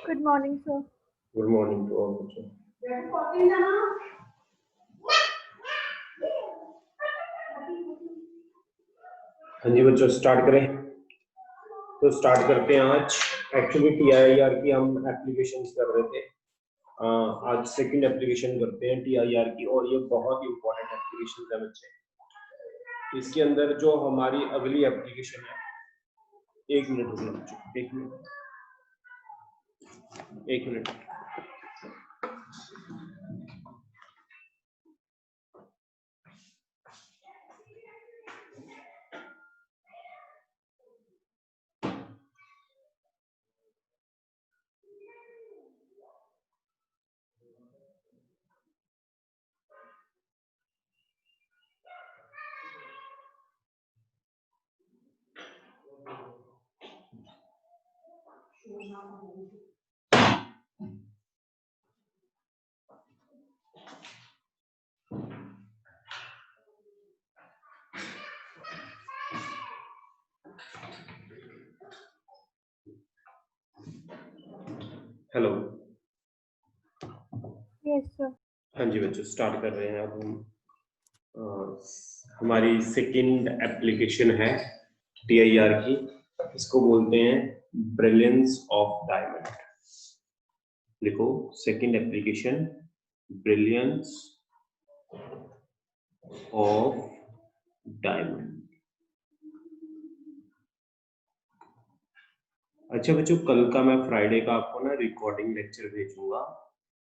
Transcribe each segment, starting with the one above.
Good morning, sir. Good morning to all bच्चों। हाँ जी बच्चों, start करें। तो स्टार्ट करते हैं। आज एक्चुअली TIR की हम एप्लीकेशन कर रहे थे। आज सेकंड एप्लीकेशन करते हैं TIR की, और ये बहुत इंपॉर्टेंट एप्लीकेशन है बच्चे। इसके अंदर जो हमारी अगली एप्लीकेशन है, एक मिनट रुकना बच्चों, एक मिनट। हेलो। Yes, sir. हाँ जी बच्चों, स्टार्ट कर रहे हैं। अब हम हमारी सेकंड एप्लीकेशन है TIR की। इसको बोलते हैं ब्रिलियंस ऑफ डायमंड। लिखो, second application brilliance of diamond. अच्छा बच्चों, कल का मैं फ्राइडे का आपको ना रिकॉर्डिंग लेक्चर भेजूंगा।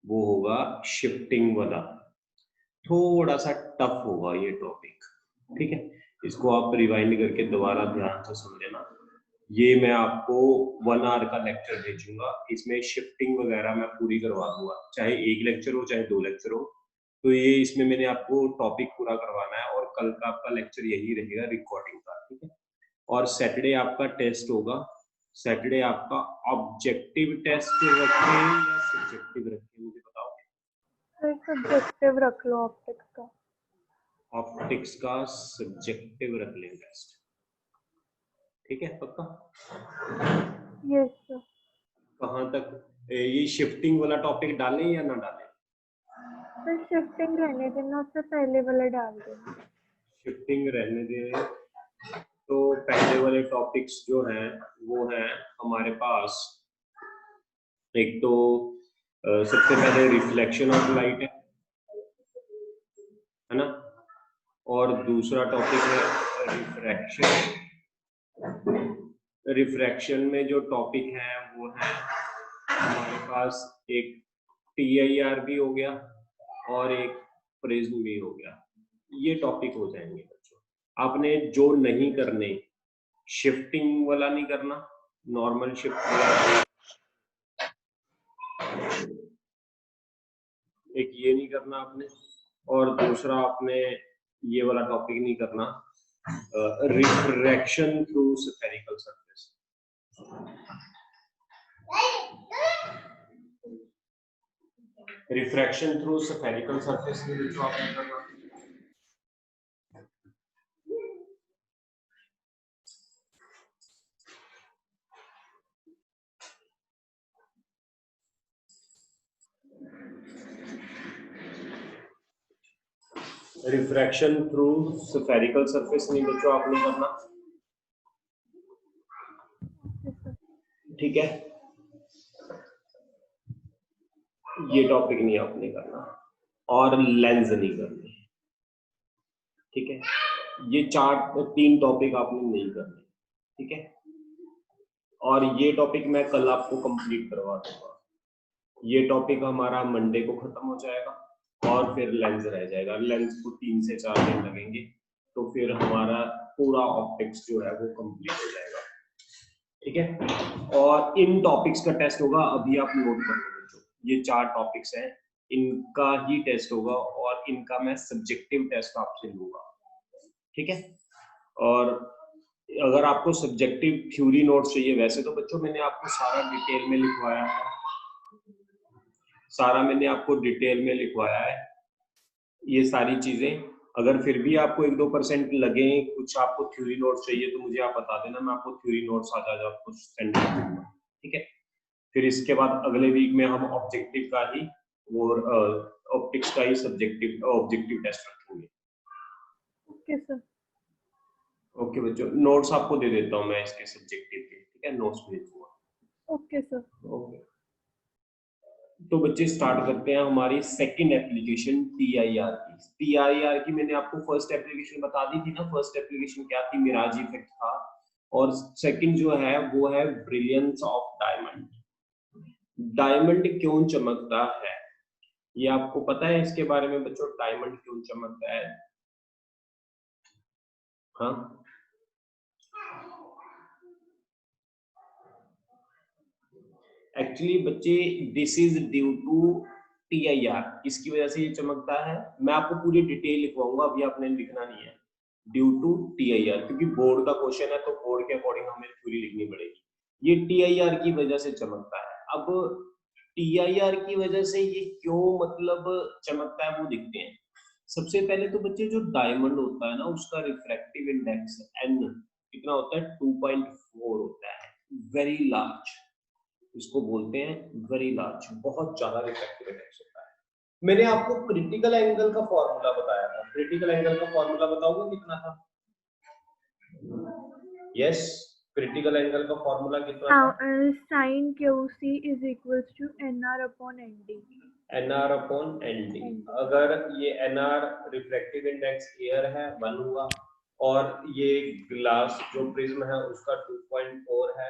वो होगा शिफ्टिंग वाला। थोड़ा सा टफ होगा ये टॉपिक, ठीक है। इसको आप रिवाइंड करके दोबारा ध्यान से सुन लेना। ये मैं आपको 1 आवर का लेक्चर भेजूंगा। इसमें शिफ्टिंग वगैरह मैं पूरी करवा दूंगा, चाहे एक लेक्चर हो चाहे 2 लेक्चर हो। तो ये इसमें मैंने आपको टॉपिक पूरा करवाना है, और कल का आपका लेक्चर यही रहेगा रिकॉर्डिंग का, ठीक है। और सैटरडे आपका टेस्ट होगा। सैटरडे आपका ऑब्जेक्टिव टेस्ट रखें या सब्जेक्टिव रखें, मुझे बताओ। Sir, subjective रख लो optics का। ऑप्टिक्स का सब्जेक्टिव रख लें टेस्ट, ठीक है पक्का। Yes, sir. कहाँ तक ये शिफ्टिंग वाला टॉपिक डालें या ना डालें? Sir, shifting रहने देना, उससे पहले वाला डाल देना। शिफ्टिंग रहने दें। तो पहले वाले टॉपिक्स जो हैं वो हैं हमारे पास, एक तो सबसे पहले रिफ्लेक्शन ऑफ लाइट है ना, और दूसरा टॉपिक है रिफ्रैक्शन। रिफ्रैक्शन में जो टॉपिक है वो है हमारे पास एक TIR भी हो गया और एक प्रिज्म भी हो गया। ये टॉपिक हो जाएंगे बच्चों। आपने जो नहीं करने, शिफ्टिंग वाला नहीं करना, नॉर्मल शिफ्ट वाला एक ये नहीं करना आपने, और दूसरा आपने ये वाला टॉपिक नहीं करना, refraction through spherical surface. Refraction through spherical surface में जो आपने करना, रिफ्रैक्शन थ्रू स्फेरिकल सरफेस नहीं बच्चों आपने करना, ठीक है। ये टॉपिक नहीं आपने करना। और लेंस नहीं करने, ठीक है। ये 3 टॉपिक आपने नहीं करने, ठीक है। और ये टॉपिक मैं कल आपको कंप्लीट करवा दूंगा। ये टॉपिक हमारा मंडे को खत्म हो जाएगा और फिर लेंस रह जाएगा। लेंस को 3 से 4 दिन लगेंगे, तो फिर हमारा पूरा ऑप्टिक्स जो है वो कंप्लीट हो जाएगा, ठीक है। और इन टॉपिक्स का टेस्ट होगा, अभी आप नोट कर लो बच्चों, ये 4 टॉपिक्स हैं, इनका ही टेस्ट होगा और इनका मैं सब्जेक्टिव टेस्ट आपसे लूंगा, ठीक है। और अगर आपको सब्जेक्टिव थ्योरी नोट्स चाहिए, वैसे तो बच्चों मैंने आपको सारा डिटेल में लिखवाया है, सारा मैंने आपको डिटेल में लिखवाया है ये सारी चीजें। अगर फिर भी आपको 1-2% लगे, कुछ आपको थ्योरी नोट्स चाहिए, तो मुझे आप बता देना, मैं आपको थ्योरी नोट्स आज आपको सेंड कर दूंगा, ठीक है। फिर इसके बाद अगले वीक में हम ऑब्जेक्टिव का ही और ऑप्टिक्स का ही ऑब्जेक्टिव टेस्ट रखेंगे। Okay sir. ओके बच्चों, नोट्स आपको दे देता हूँ मैं इसके सब्जेक्टिव के, ठीक है, नोट्स भेज दूंगा। Okay sir. ओके, तो बच्चे स्टार्ट करते हैं हमारी सेकंड एप्लीकेशन टीआईआर की। टीआईआर की मैंने आपको फर्स्ट एप्लीकेशन बता दी थी ना। फर्स्ट एप्लीकेशन क्या थी, मिराज इफेक्ट था, और सेकंड जो है वो है ब्रिलियंस ऑफ डायमंड। डायमंड क्यों चमकता है, ये आपको पता है इसके बारे में बच्चों, डायमंड क्यों चमकता है? हाँ, एक्चुअली बच्चे this is due to TIR, इसकी वजह से ये चमकता है। मैं आपको पूरी डिटेल लिखवाऊंगा, अभी आपने लिखना नहीं है, ड्यू टू टीआईआर, क्योंकि बोर्ड का क्वेश्चन है तो बोर्ड के अकॉर्डिंग हमें थ्योरी लिखनी पड़ेगी। ये टीआईआर की वजह से चमकता है। अब टीआईआर की वजह से ये क्यों मतलब चमकता है वो देखते हैं। सबसे पहले तो बच्चे जो डायमंड होता है ना, उसका रिफ्रैक्टिव इंडेक्स एन कितना होता है, 2.4 होता है, वेरी लार्ज, इसको बोलते हैं वेरी लार्ज, बहुत ज्यादा रिफ्रैक्टिव इंडेक्स होता है। मैंने आपको क्रिटिकल एंगल का फॉर्मूला बताया था, क्रिटिकल एंगल का फॉर्मूला बताओगे कितना था? यस, क्रिटिकल एंगल का फॉर्मूला कितना था? Sine QC is equals to NR upon ND। NR upon ND। अगर ये NR रिफ्रैक्टिव इंडेक्स एयर है 1 हुआ, और ये ग्लास जो प्रिज्म है उसका 2.4 है,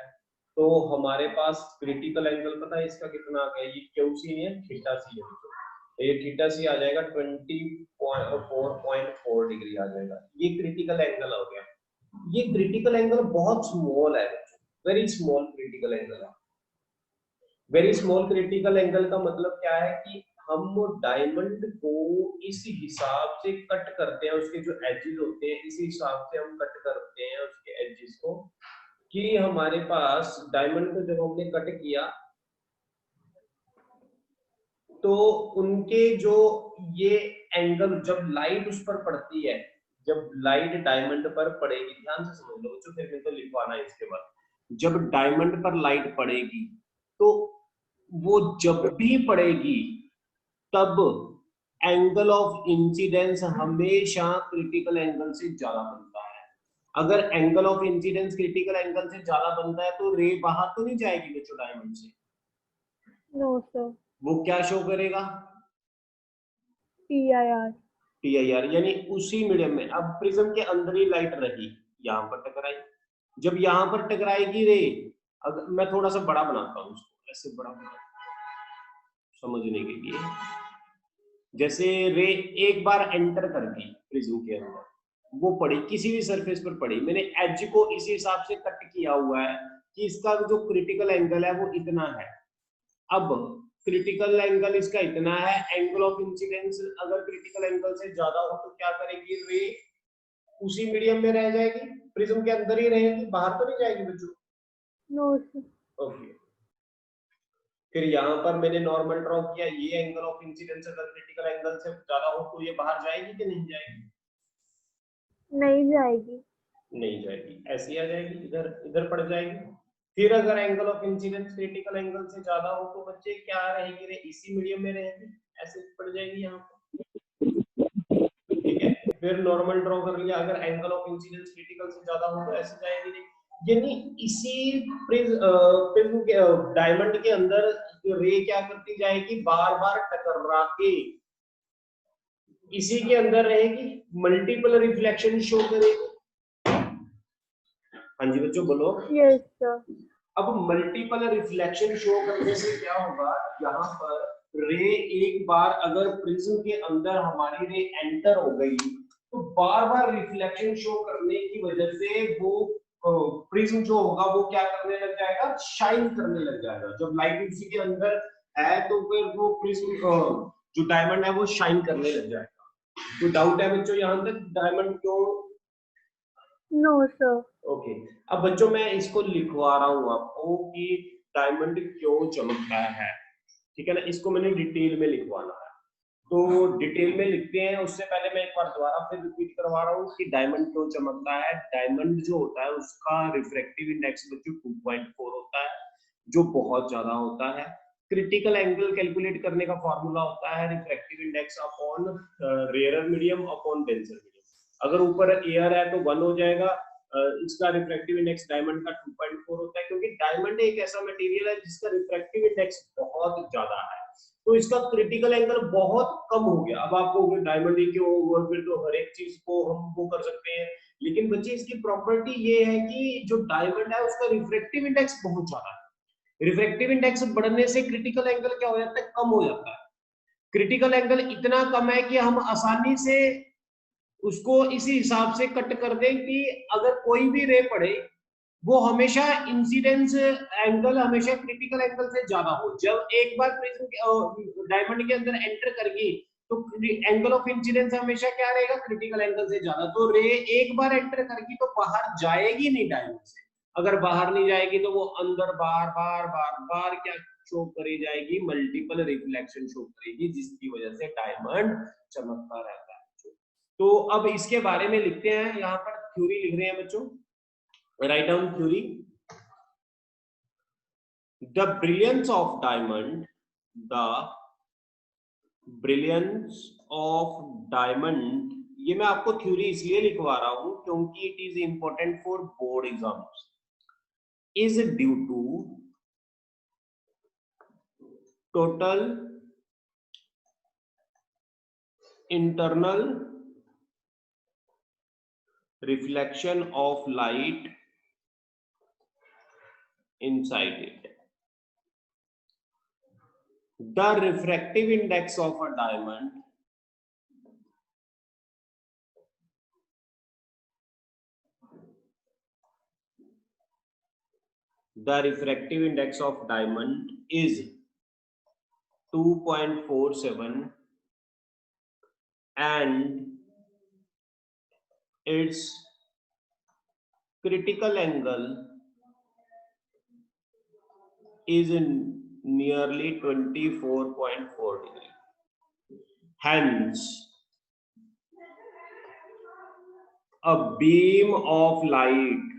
तो हमारे पास क्रिटिकल एंगल पता है इसका कितना आ गया? ये QC नहीं है, थीटा सी है, तो ये थीटा सी आ जाएगा 24.4 डिग्री आ जाएगा। ये क्रिटिकल एंगल हो गया। ये क्रिटिकल एंगल बहुत स्मॉल है, वेरी स्मॉल क्रिटिकल एंगल है। वेरी स्मॉल क्रिटिकल एंगल का मतलब क्या है कि हम डायमंड को इस हिसाब से कट करते हैं, उसके जो एजेस होते हैं इस हिसाब से हम कट करते हैं उसके एजेस को, कि हमारे पास डायमंड को जब हमने कट किया तो उनके जो ये एंगल, जब लाइट उस पर पड़ती है, जब लाइट डायमंड पर पड़ेगी, ध्यान से समझ लो बच्चों, फिर तो लिखवाना है इसके बाद। जब डायमंड पर लाइट पड़ेगी तो वो जब भी पड़ेगी तब एंगल ऑफ इंसिडेंस हमेशा क्रिटिकल एंगल से ज्यादा बनता है। अगर angle of incidence critical angle से ज्यादा बनता है तो रे बाहर तो नहीं जाएगी बच्चों डायमंड से? No sir. वो क्या शो करेगा? PIR। टीआईआर, यानी उसी मीडियम में। अब प्रिज्म के अंदर ही लाइट रही, यहाँ पर टकराई, जब यहाँ पर टकराएगी रे, अगर मैं थोड़ा सा बड़ा बनाता हूँ उसको, ऐसे बड़ा बना समझने के लिए, जैसे रे एक बार एंटर कर गई प्रिज्म के अंदर, वो पड़ी किसी भी सरफेस पर पड़ी, मैंने एज को इसी हिसाब से कट किया हुआ है कि इसका जो क्रिटिकल एंगल है वो इतना है। अब क्रिटिकल एंगल इसका इतना है, एंगल ऑफ इंसिडेंस अगर क्रिटिकल एंगल से ज्यादा हो तो क्या करेगी रे? उसी मीडियम में रह जाएगी, प्रिज्म के अंदर ही रहेगी, बाहर तो नहीं जाएगी बच्चों। No sir. ओके, फिर यहाँ पर मैंने नॉर्मल ड्रॉ किया, ये एंगल ऑफ इंसिडेंस अगर क्रिटिकल एंगल से ज्यादा हो तो ये बाहर जाएगी कि नहीं जाएगी? नहीं जाएगी। नहीं जाएगी, ऐसी आ जाएगी, इधर इधर पड़ जाएगी। फिर अगर angle of incidence critical angle से ज्यादा हो तो बच्चे क्या रहेगी रे? इसी मीडियम में रहेगी, ऐसे पड़ जाएगी यहाँ पर, ठीक है। फिर नॉर्मल ड्रॉ कर लिया, अगर एंगल ऑफ इंसिडेंस क्रिटिकल से ज्यादा हो तो ऐसे जाएगी रे। यानी इसी प्रिज्म के डायमंड के अंदर रे क्या करती जाएगी, बार बार टकरा के इसी के अंदर रहेगी, मल्टीपल रिफ्लेक्शन शो करेगी। हाँ जी बच्चों बोलो। Yes sir. अब मल्टीपल रिफ्लेक्शन शो करने से क्या होगा, यहाँ पर रे एक बार अगर प्रिज्म के अंदर हमारी रे एंटर हो गई तो बार बार रिफ्लेक्शन शो करने की वजह से वो प्रिज्म जो होगा वो क्या करने लग जाएगा, शाइन करने लग जाएगा। जब लाइट उसी के अंदर है तो फिर वो प्रिज्म जो डायमंड है वो शाइन करने लग जाएगा। तो डाउट है बच्चों यहाँ तक डायमंड क्यों? No sir. ओके अब बच्चों मैं इसको लिखवा रहा हूं आपको कि डायमंड क्यों चमकता है, ठीक है ना, इसको मैंने डिटेल में लिखवाना है। तो डिटेल में लिखते हैं, उससे पहले मैं एक बार दोबारा फिर रिपीट करवा रहा हूँ कि डायमंड क्यों चमकता है। डायमंड जो होता है उसका रिफ्रैक्टिव इंडेक्स बच्चों 2.4 होता है, जो बहुत ज्यादा होता है। क्रिटिकल एंगल कैलकुलेट करने का फॉर्मूला होता है refractive index upon rarer medium upon denser medium. अगर ऊपर एयर है तो 1 हो जाएगा, इसका रिफ्रैक्टिव इंडेक्स डायमंड का 2.4 होता है, क्योंकि डायमंड एक ऐसा मटेरियल है जिसका रिफ्रैक्टिव इंडेक्स बहुत ज्यादा है, तो इसका क्रिटिकल एंगल बहुत कम हो गया। अब आपको डायमंड ही क्यों हुआ, फिर तो हर एक चीज को हम वो कर सकते हैं, लेकिन बच्चे इसकी प्रॉपर्टी ये है कि जो डायमंड है उसका रिफ्रैक्टिव इंडेक्स बहुत ज्यादा है। रिफ्रैक्टिव इंडेक्स बढ़ने से क्रिटिकल एंगल क्या हो जाता है, कम हो जाता है। क्रिटिकल एंगल इतना कम है कि हम आसानी से उसको इसी हिसाब से कट कर दें कि अगर कोई भी रे पड़े वो हमेशा इंसिडेंस एंगल हमेशा क्रिटिकल एंगल से ज्यादा हो। जब एक बार प्रिज्म डायमंड के अंदर एंटर कर गई तो एंगल ऑफ इंसिडेंस हमेशा क्या रहेगा, क्रिटिकल एंगल से ज्यादा। तो रे एक बार एंटर कर गई तो बाहर जाएगी नहीं डायमंड से, अगर बाहर नहीं जाएगी तो वो अंदर बार बार बार बार क्या शो करी जाएगी, मल्टीपल रिफ्लेक्शन शो करेगी, जिसकी वजह से डायमंड चमकता रहता है। तो अब इसके बारे में लिखते हैं, यहाँ पर थ्योरी लिख रहे हैं बच्चों, write down theory. The brilliance of diamond, the brilliance of diamond, ये मैं आपको थ्योरी इसलिए लिखवा रहा हूं क्योंकि it is important for board exams, is due to total internal reflection of light inside it. The refractive index of a diamond is 2.47 and its critical angle is nearly 24.4 degree. Hence, a beam of light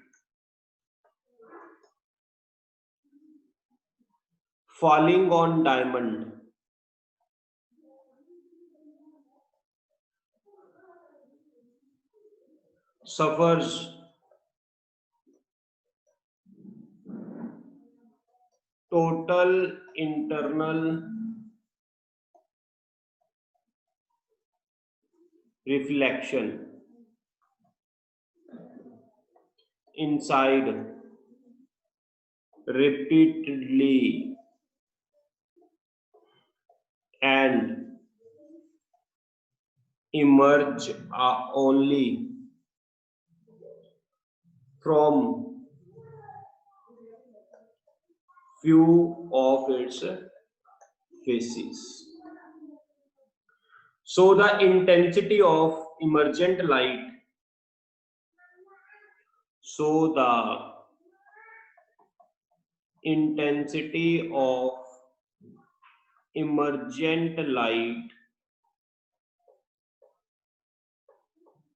falling on diamond suffers total internal reflection inside repeatedly and emerge only from few of its faces. So the intensity of emergent light, so the intensity of emergent light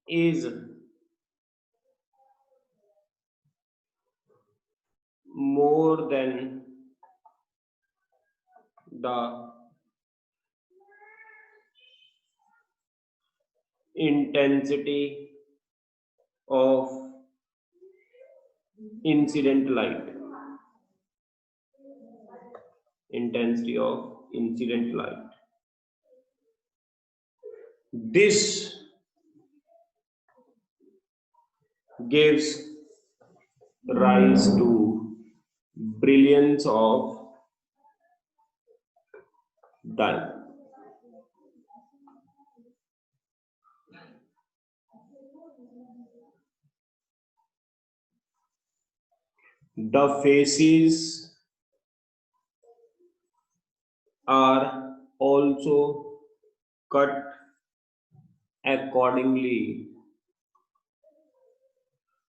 is more than the intensity of incident light. Intensity of incident light. This gives rise to brilliance of diamond. The faces are also cut accordingly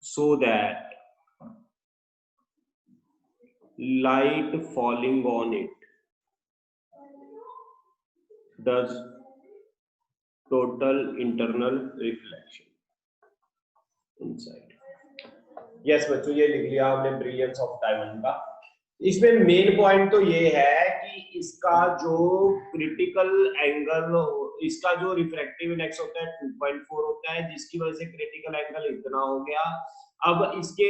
so that light falling on it does total internal reflection inside. Yes बच्चों, ये लिख लिया हमने brilliance of diamond का। इसमें main point तो ये है कि इसका जो क्रिटिकल एंगल, इसका जो रिफ्रैक्टिव इंडेक्स होता है 2.4 होता है, जिसकी वजह से क्रिटिकल एंगल इतना हो गया। अब इसके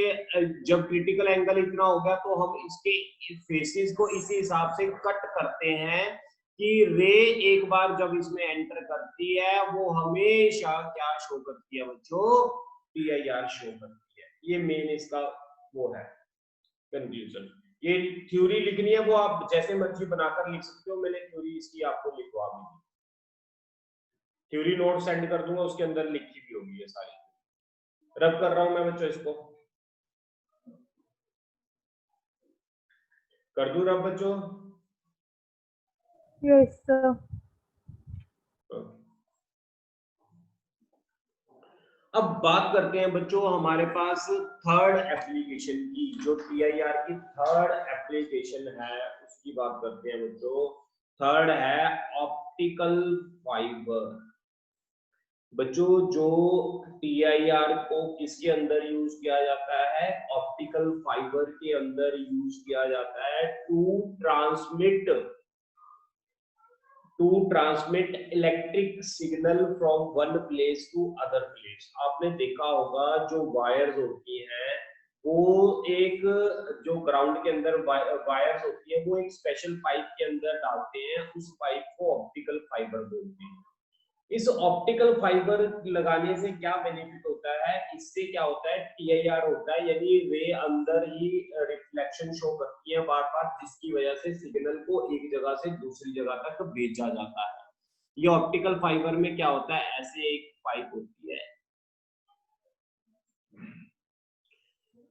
जब क्रिटिकल एंगल इतना हो गया तो हम इसके फेसेस को इसी हिसाब से कट करते हैं कि रे एक बार जब इसमें एंटर करती है वो हमेशा क्या शो करती है बच्चों, PIR शो करती है। ये मेन इसका वो है कंक्लूजन। ये थ्योरी लिखनी है वो आप जैसे मर्जी बनाकर लिख सकते हो, मैंने थ्योरी इसकी आपको लिखवा दी, थ्योरी नोट सेंड कर दूंगा, उसके अंदर लिखी भी होगी ये सारी। रब कर रहा हूं मैं बच्चों, इसको कर दूं रब बच्चों? Yes sir. अब बात करते हैं बच्चों हमारे पास थर्ड एप्लीकेशन की, जो PIR की थर्ड एप्लीकेशन है उसकी बात करते हैं बच्चों। थर्ड है ऑप्टिकल फाइबर। बच्चों जो PIR को किसके अंदर यूज किया जाता है, ऑप्टिकल फाइबर के अंदर यूज किया जाता है to transmit electric signal from one place to other place. आपने देखा होगा जो वायर्स होती हैं वो एक, जो ग्राउंड के अंदर वायर्स होती है वो एक स्पेशल पाइप के अंदर डालते हैं, उस पाइप को ऑप्टिकल फाइबर बोलते हैं। इस ऑप्टिकल फाइबर लगाने से क्या बेनिफिट होता है, इससे क्या होता है, PIR होता है, यानी रे अंदर ही रिफ्लेक्शन शो करती है बार बार, जिसकी वजह से सिग्नल को एक जगह से दूसरी जगह तक भेजा जाता है। ये ऑप्टिकल फाइबर में क्या होता है, ऐसे एक पाइप होती है,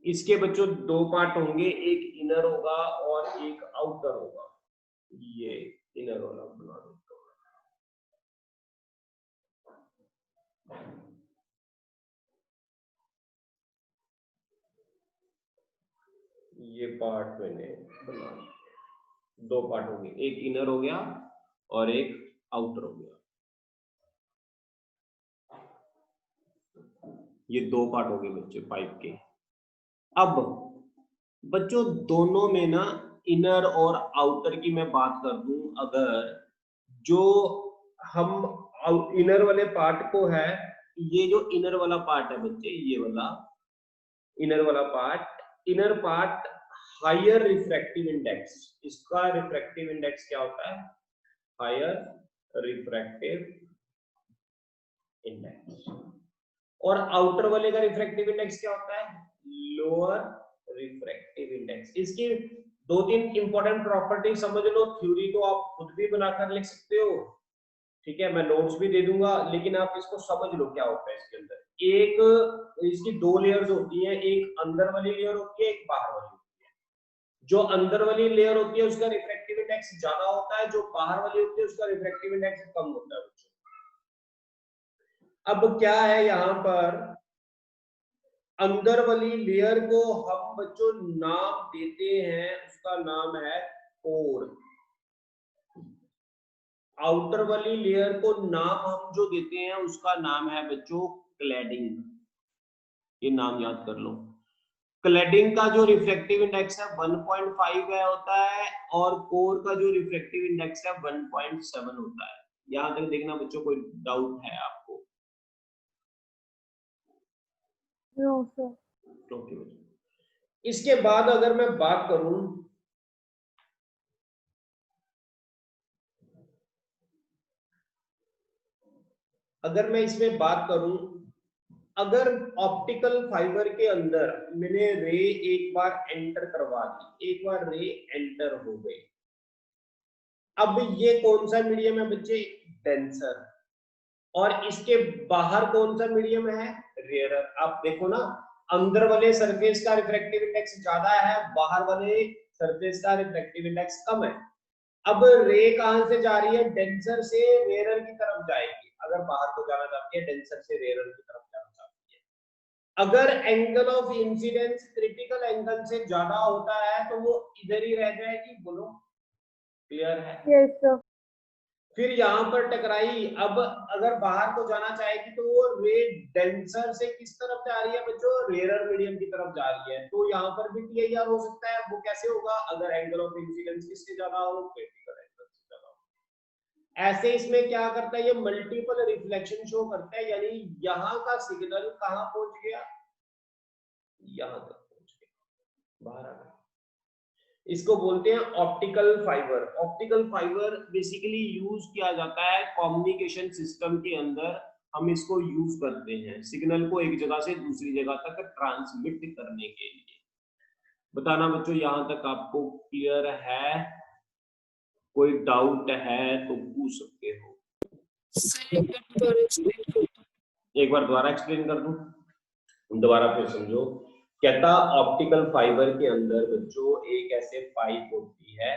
इसके बच्चों दो पार्ट होंगे, एक इनर होगा और एक आउटर होगा। ये इनर वाला बना दो, ये पार्ट मैंने बना दिया। दो पार्ट हो गए, एक इनर हो गया और एक आउटर हो गया। ये दो पार्ट हो गए बच्चे पाइप के। अब बच्चों दोनों में ना इनर और आउटर की मैं बात कर दूं, अगर जो हम इनर वाले पार्ट को है, ये जो इनर वाला पार्ट है बच्चे, ये वाला इनर वाला part, inner part higher refractive index, इसका रिफ्रैक्टिव इंडेक्स क्या होता है, हायर रिफ्रैक्टिव इंडेक्स। और आउटर वाले का रिफ्रैक्टिव इंडेक्स क्या होता है, लोअर रिफ्रैक्टिव इंडेक्स। इसकी दो तीन इंपॉर्टेंट प्रॉपर्टी समझ लो, थ्योरी तो आप खुद भी बनाकर लिख सकते हो, ठीक है, मैं नोट्स भी दे दूंगा, लेकिन आप इसको समझ लो क्या होता है इसके अंदर। एक इसकी दो लेयर्स होती हैं, एक अंदर वाली लेयर होती है, एक बाहर वाली होती है। जो अंदर वाली लेयर होती है उसका रिफ्रैक्टिव इंडेक्स ज्यादा होता है, जो बाहर वाली होती है उसका रिफ्रैक्टिव इंडेक्स कम होता है बच्चों। अब क्या है यहाँ पर, अंदर वाली लेयर को हम बच्चों नाम देते हैं, उसका नाम है कोर। आउटर वाली लेयर को नाम हम जो देते हैं उसका नाम है बच्चों क्लैडिंग। ये नाम याद कर लो। क्लैडिंग का जो रिफ्रैक्टिव इंडेक्स है 1.5 है होता है, और कोर का जो रिफ्रैक्टिव इंडेक्स है 1.7 होता है। यहां तक देखना बच्चों, कोई डाउट है आपको? No sir. ओके बच्चों, इसके बाद अगर मैं बात करूं अगर मैं इसमें बात करूं, अगर ऑप्टिकल फाइबर के अंदर मैंने रे एक बार एंटर करवा दी, एक बार रे एंटर हो गई, अब ये कौन सा मीडियम है बच्चे? डेंसर। और इसके बाहर कौन सा मीडियम है? रेयरर। आप देखो ना, अंदर वाले सरफेस का रिफ्रैक्टिव इंडेक्स ज्यादा है, बाहर वाले सरफेस का रिफ्रैक्टिव इंडेक्स कम है। अब रे कहां से जा रही है? डेंसर से रेयरर की तरफ जाएगी। अगर बाहर को जाना चाहती है, डेंसर से रेयरर की तरफ जाना चाहती है। अगर angle of incidence critical angle से ज्यादा होता है तो वो इधर ही रह जाएगी। बोलो, क्लियर है? Yes sir. फिर यहाँ पर टकराई, अब अगर बाहर को जाना चाहेगी तो वो रे डेंसर से किस तरफ जा रही है बच्चों? रेयरर मीडियम की तरफ जा रही है। तो यहाँ पर भी टीआईआर हो सकता है। वो कैसे होगा? अगर एंगल ऑफ इंसिडेंस किससे ज्यादा हो? क्रिटिकल एंगल से ज्यादा हो। ऐसे इसमें क्या करता है? ये मल्टीपल रिफ्लेक्शन शो करता है, यानी यहाँ का सिग्नल कहाँ पहुंच गया? यहाँ तक पहुंच गया, बाहर आ गया। इसको बोलते हैं optical fibre. Optical fibre basically use किया जाता है कम्युनिकेशन सिस्टम के अंदर। हम इसको यूज करते हैं सिग्नल को एक जगह से दूसरी जगह तक ट्रांसमिट करने के लिए। बताना बच्चों, यहां तक आपको क्लियर है? कोई डाउट है तो पूछ सकते हो। एक बार दोबारा एक्सप्लेन कर दूं, दोबारा फिर समझो। कहता ऑप्टिकल फाइबर के अंदर बच्चों एक ऐसे पाइप होती है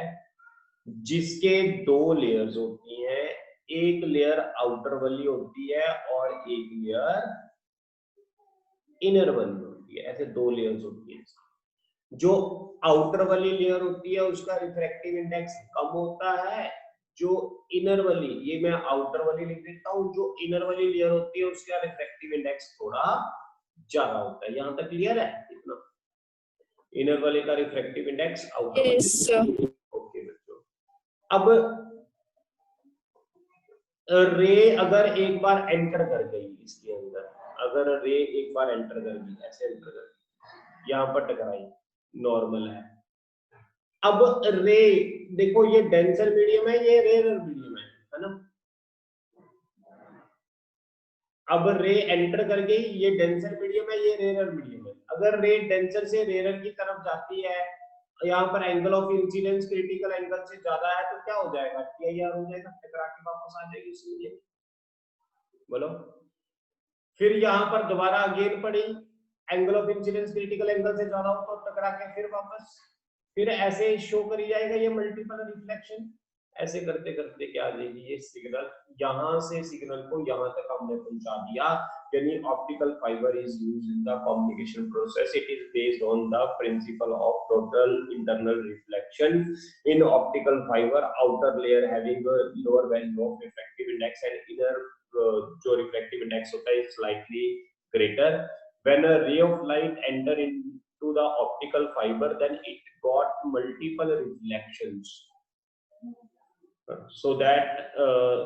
जिसके दो लेयर्स होती हैं। एक लेयर आउटर वाली होती है और एक लेयर इनर वाली होती है। ऐसे दो लेयर्स होती है। जो आउटर वाली लेयर होती है उसका रिफ्रैक्टिव इंडेक्स कम होता है। जो इनर वाली, ये मैं आउटर वाली लिख देता हूँ, जो इनर वाली लेयर होती है उसका रिफ्रैक्टिव इंडेक्स थोड़ा ज्यादा होता है। यहां तक क्लियर है? इतना इनर वाले का रिफ्रैक्टिव इंडेक्स आउटर वाले। ओके बच्चों, अब रे अगर एक बार एंटर कर गई इसके अंदर, अगर रे एक बार एंटर कर गई, ऐसे एंटर कर गई, यहाँ पर टकराई, नॉर्मल है। अब रे देखो, ये डेंसर मीडियम है, ये रेयर मीडियम है ना? अब रे एंटर कर गई, ये डेंसर मीडियम है, ये रेयर मीडियम है। अगर रे डेंसर से रेयर की तरफ जाती है, यहाँ पर angle of incidence critical angle से ज्यादा है, तो क्या हो जाएगा? टीआईआर हो जाएगा, टकरा के वापस आ जाएगी इसलिए। बोलो। फिर यहाँ पर दोबारा अगेन पड़ी, angle of incidence critical angle से ज्यादा हो तो टकरा के फिर वापस, फिर ऐसे शो करी जाएगा ये मल्टीपल रिफ्लेक्शन। ऐसे करते करते क्या आ जाएगी ये सिग्नल, यहाँ से सिग्नल को यहाँ तक हमने पहुंचा दिया। यानी optical fibre is used in the communication process. It is based on the principle of total internal reflection in optical fibre, outer layer having lower value of refractive index and inner जो refractive index होता है slightly greater. When a ray of light enter into the optical fibre, then it got multiple reflections, so that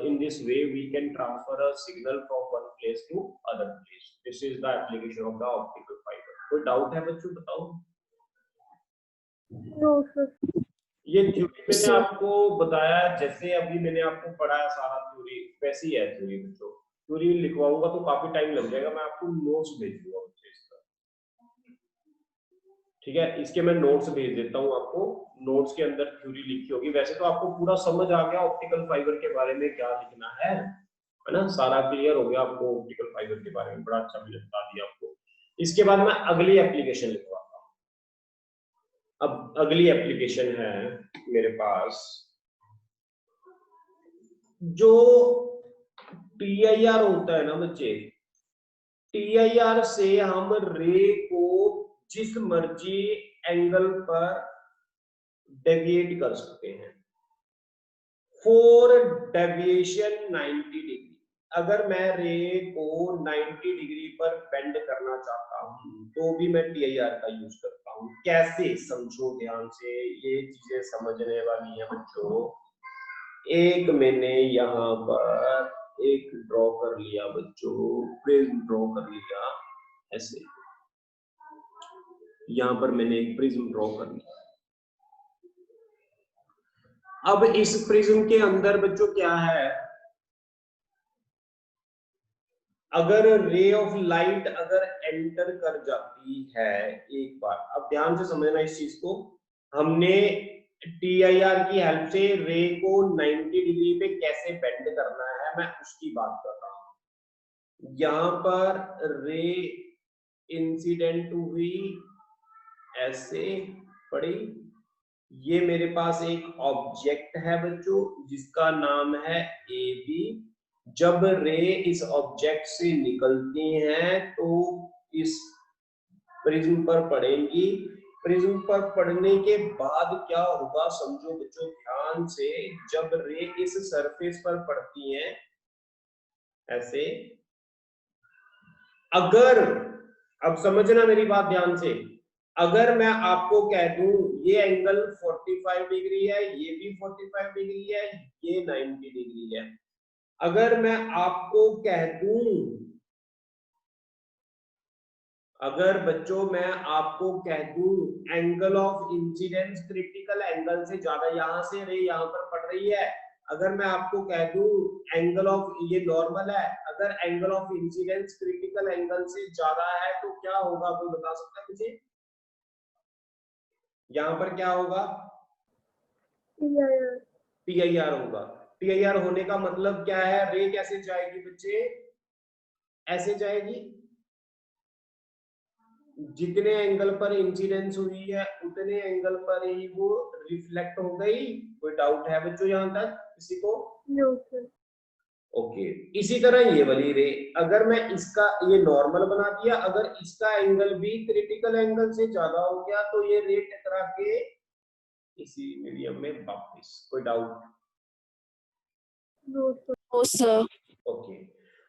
in this way we can transfer a signal from one place to other place. This is the application of the optical fiber. कोई doubt है बच्चों? बताओ। No sir. ये theory मैंने आपको बताया, जैसे अभी मैंने आपको पढ़ाया सारा थ्योरी वैसे ही है थ्योरी बच्चों। थ्योरी लिखवाऊंगा तो काफी टाइम लग जाएगा, मैं आपको नोट्स भेज दूंगा बच्चे इसका, ठीक है? इसके मैं नोट्स भेज देता हूँ आपको, नोट्स के अंदर थ्योरी लिखी होगी। वैसे तो आपको पूरा समझ आ गया ऑप्टिकल फाइबर के बारे में क्या लिखना है ना? सारा क्लियर हो गया आपको ऑप्टिकल फाइबर के बारे में, बड़ा अच्छा मैंने बता दिया आपको। इसके बाद मैं अगली एप्लीकेशन लिखवाता हूँ। अब अगली एप्लीकेशन है मेरे पास, जो टीआईआर होता है ना बच्चे, टीआईआर से हम रे को जिस मर्जी एंगल पर डेविएट कर सकते हैं। फॉर डेविएशन 90 डिग्री, अगर मैं रे को 90 डिग्री पर बेंड करना चाहता हूं तो भी मैं टीआईआर का यूज करता हूं। कैसे? समझो ध्यान से, ये चीजें समझने वाली है बच्चों। एक मैंने यहाँ पर एक ड्रॉ कर लिया बच्चों, प्रिज्म ड्रॉ कर लिया ऐसे, यहाँ पर मैंने एक प्रिज्म ड्रॉ कर लिया। अब इस प्रिज्म के अंदर बच्चों क्या है? अगर रे ऑफ लाइट अगर एंटर कर जाती है एक बार, अब ध्यान से समझना इस चीज को, हमने TIR की हेल्प से रे को 90 डिग्री पे कैसे बेंड करना है मैं उसकी बात कर रहा हूं। यहां पर रे इंसिडेंट हुई, ऐसे पड़ी, ये मेरे पास एक ऑब्जेक्ट है बच्चों जिसका नाम है AB। जब रे इस ऑब्जेक्ट से निकलती हैं तो इस प्रिज्म पर पड़ेंगी। प्रिज्म पर पड़ने के बाद क्या होगा समझो बच्चों ध्यान से, जब रे इस सरफेस पर पड़ती हैं ऐसे, अगर, अब समझना मेरी बात ध्यान से, अगर मैं आपको कह दूं ये एंगल 45 डिग्री है, ये भी 45 डिग्री है, ये 90 डिग्री है, अगर मैं आपको कह दूं, अगर बच्चों मैं आपको कह दूं angle of incidence critical angle से ज्यादा, यहां से रे यहां पर पड़ रही है, अगर मैं आपको कह दूं एंगल ऑफ, ये नॉर्मल है, अगर angle of incidence critical angle से ज्यादा है तो क्या होगा, कोई बता सकता है मुझे? यहां पर क्या होगा? PIR होगा। PIR होने का मतलब क्या है, रे कैसे जाएगी बच्चे, ऐसे जाएगी, जितने एंगल पर इंसिडेंस हुई है उतने एंगल पर ही वो रिफ्लेक्ट हो गई। कोई डाउट है बच्चों यहां तक किसी को? No sir. ओके, इसी तरह ये वाली रे, अगर मैं इसका ये नॉर्मल बना दिया, अगर इसका एंगल भी क्रिटिकल एंगल से ज्यादा हो गया तो ये रे टकरा के इसी मीडियम में वापस। कोई डाउट? No sir. ओके,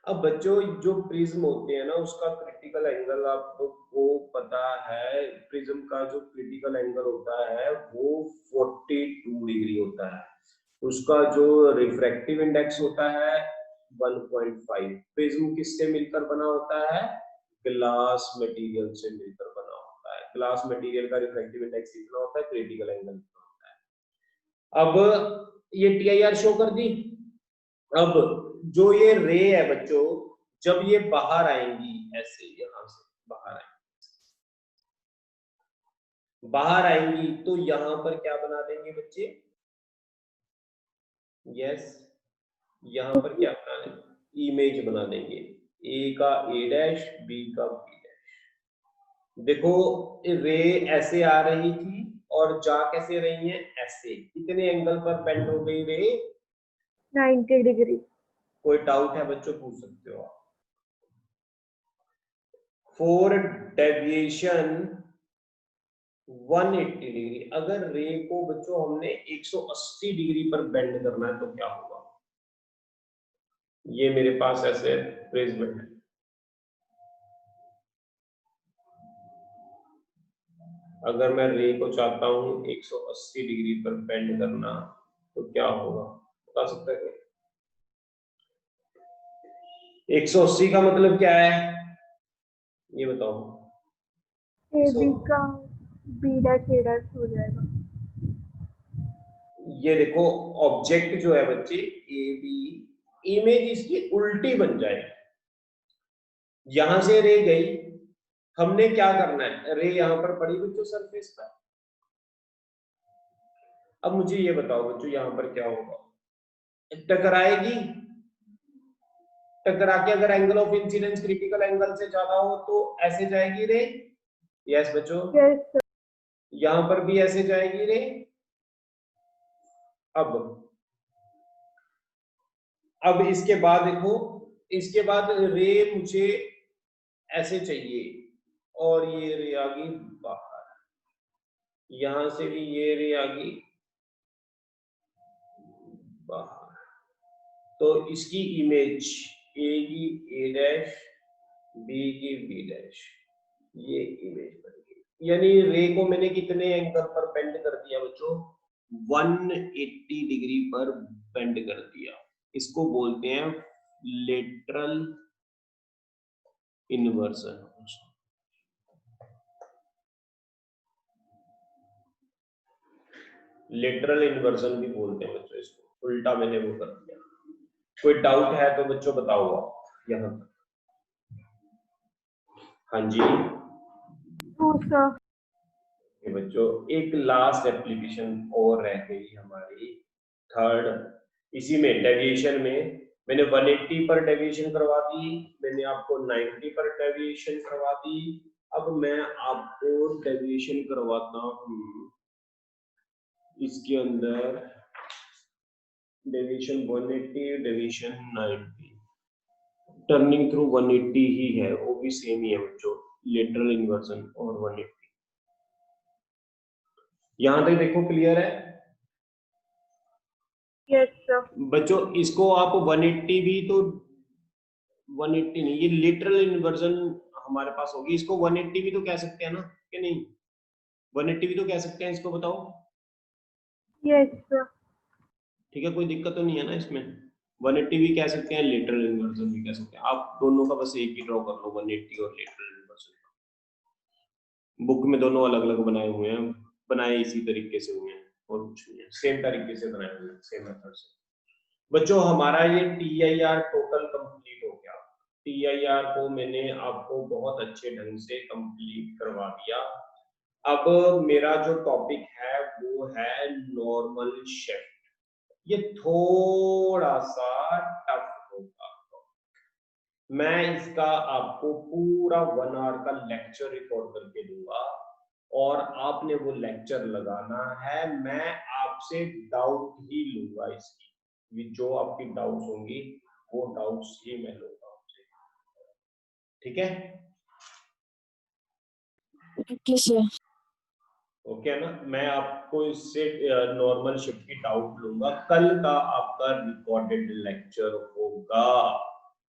अब बच्चों जो प्रिज्म होते हैं ना उसका क्रिटिकल एंगल आपको पता है, प्रिज्म का जो क्रिटिकल एंगल होता है वो 42 डिग्री होता है, उसका जो रिफ्रैक्टिव इंडेक्स होता है 1.5। प्रिज्म किससे मिलकर बना होता है? ग्लास मटेरियल से मिलकर बना होता है। ग्लास मटेरियल का रिफ्रैक्टिव इंडेक्स कितना होता है, क्रिटिकल एंगल कितना होता है। अब ये TIR शो कर दी। अब जो ये रे है बच्चों, जब ये बाहर आएंगी ऐसे, यहां से बाहर आएंगी तो यहां पर क्या बना देंगे बच्चे? यस, यहां पर क्या बना देंगे? इमेज बना देंगे, ए का A डैश, बी का B डैश। देखो रे ऐसे आ रही थी और जा कैसे रही है, ऐसे, कितने एंगल पर बेंड हो गई रे? 90 डिग्री। कोई डाउट है बच्चों, पूछ सकते हो आप। फॉर डेविएशन 180 डिग्री, अगर रे को बच्चों हमने 180 डिग्री पर बेंड करना है तो क्या होगा? ये मेरे पास ऐसे प्रिज्म है, अगर मैं रे को चाहता हूं 180 डिग्री पर बेंड करना तो क्या होगा, बता सकते हैं? 180 का मतलब क्या है ये बताओ? AB का B डैश A डैश हो जाएगा। ये देखो ऑब्जेक्ट जो है बच्चे AB, इमेज इसकी उल्टी बन जाएगी। यहां से रे गई, हमने क्या करना है, रे यहां पर पड़ी बच्चों सरफेस पर। अब मुझे ये बताओ बच्चों यहां पर क्या होगा, टकराएगी, टकरा के अगर angle of incidence critical angle से ज्यादा हो तो ऐसे जाएगी रे। यस बच्चों, यस। यहां पर भी ऐसे जाएगी रे। अब इसके बाद देखो, इसके बाद रे मुझे ऐसे चाहिए और ये रे आ गई बाहर, यहां से भी ये रे आ गई बाहर, तो इसकी इमेज ए की A डैश, बी की B डैश, ये इमेज बन गई। यानी रे को मैंने कितने एंगल पर बेंड कर दिया बच्चों? 180 डिग्री पर बेंड कर दिया। इसको बोलते हैं लेटरल इन्वर्जन। लेटरल इन्वर्जन भी बोलते हैं बच्चों इसको, उल्टा मैंने वो कर दिया। कोई डाउट है तो बच्चों बताओ आप यहां पर? हाँ जी ट्रू सर। ये बच्चों एक लास्ट एप्लीकेशन और रह गई हमारी थर्ड। इसी में डेविएशन में मैंने 180 पर डेविएशन करवा दी, मैंने आपको 90 पर डेविएशन करवा दी। अब मैं आपको डेविएशन करवाता हूँ इसके अंदर डेविएशन 180 डेविएशन 90, टर्निंग थ्रू 180 ही है, वो भी सेम ही है बच्चों, लेटरल इन्वर्जन और 180। यहां तक देखो क्लियर है यस सर। बच्चों? इसको आप 180 भी तो 180 नहीं, ये लिटरल इन्वर्जन हमारे पास होगी, इसको 180 भी तो कह सकते हैं ना कि नहीं? 180 भी तो कह सकते हैं इसको, बताओ। Yes sir. ठीक है, कोई दिक्कत तो नहीं है ना इसमें? 180 भी कह सकते हैं, लिटरल इन्वर्जन भी कह सकते हैं। आप दोनों का बस एक ही ड्रॉ कर लो, 180 और लिटरल इन्वर्जन का। बुक में दोनों अलग अलग बनाए हुए हैं, बनाए इसी तरीके से हुए हैं और कुछ नहीं है, सेम तरीके से बनाए हुए हैं, सेम मेथड से। बच्चों हमारा ये TIR टोटल कंप्लीट हो गया। TIR को मैंने आपको बहुत अच्छे ढंग से कंप्लीट करवा दिया। अब मेरा जो टॉपिक है वो है नॉर्मल शिफ्ट। ये थोड़ा सा टफ होगा, मैं इसका आपको पूरा 1 आवर का लेक्चर रिकॉर्ड करके दूंगा और आपने वो लेक्चर लगाना है। मैं आपसे डाउट ही लूंगा, इसकी जो आपकी डाउट्स होंगी वो डाउट्स ही मैं लूंगा आपसे, ठीक है? Okay sir. ओके है ना? मैं आपको इससे नॉर्मल शिफ्ट की डाउट लूंगा। कल का आपका रिकॉर्डेड लेक्चर होगा,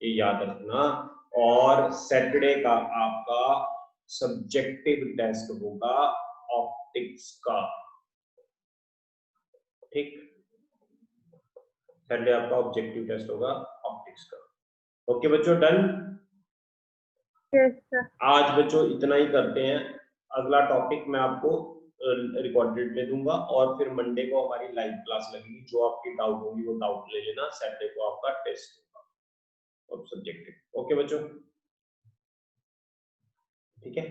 ये याद रखना। और सैटरडे का आपका सब्जेक्टिव टेस्ट होगा ऑप्टिक्स का, ठीक? सैटरडे आपका ऑब्जेक्टिव टेस्ट होगा ऑप्टिक्स का। ओके बच्चों, डन? Yes sir. आज बच्चों इतना ही करते हैं, अगला टॉपिक मैं आपको रिकॉर्डेड में दूंगा और फिर मंडे को हमारी लाइव क्लास लगेगी। जो आपकी डाउट होगी वो डाउट ले लेना, सैटरडे को आपका टेस्ट होगा और सब्जेक्टिव। ओके बच्चों, ठीक है?